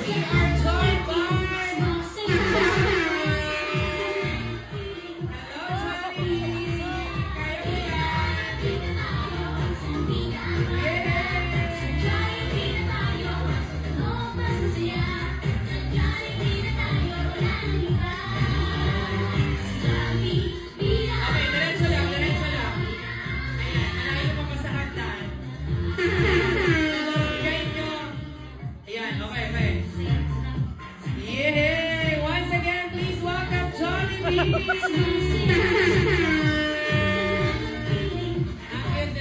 We are joined by...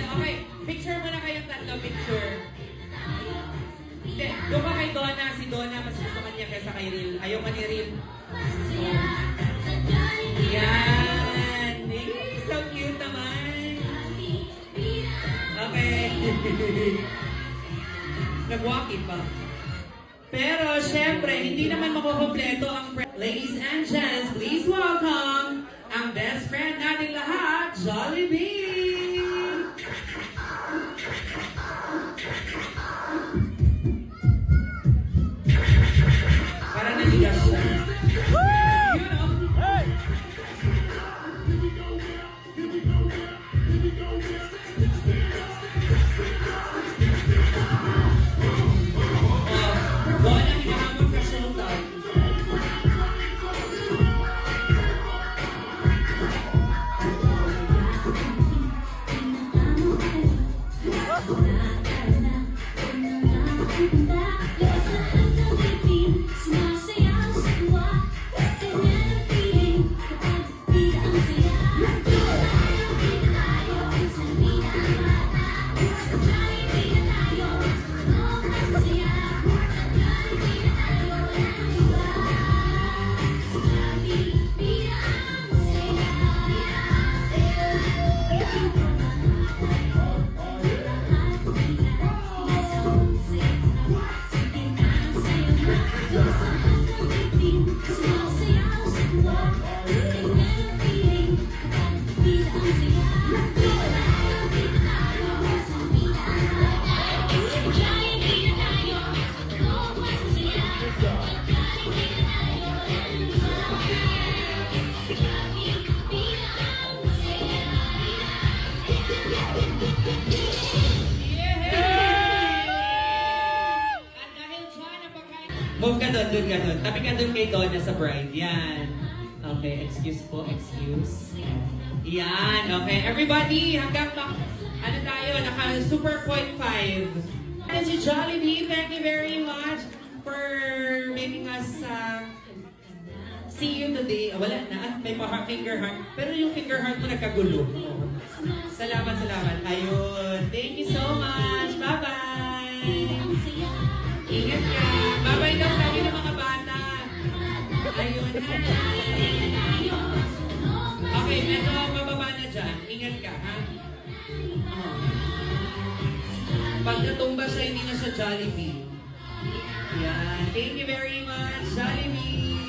Okay, picture mo na kayong tatlo, picture. Hindi, doon ka kay Donna. Si Donna, mas gusto kanya kaysa kay Ril. Ayaw ka ni Ril. Yan. So cute naman. Okay. Nag-walkie pa. Pero, syempre, hindi naman makukompleto ang... Ladies and gents, please welcome ang best friend natin lahat, Jollibee! Para naligas siya. You know? Doon ang hinahamon ka siya sa Move ka doon, doon ka doon. Tabi ka doon kay Donna sa bride. Yan. Okay, excuse po, excuse. Yan, okay. Everybody, hanggang ano tayo, naka super 0.5. And si Jollibee, thank you very much for making us see you today. Wala na, may finger heart. Pero yung finger heart mo nagkagulo. Salamat, salamat. Ayun. Thank you so much. Bye-bye. Ingat ka. Bye-bye daw sabi ng mga bata. Ayun. Okay, medyo mababa na dyan. Ingat ka, ha? Pag natumba siya, hindi na siya Jollibee. Yan. Thank you very much, Jollibee.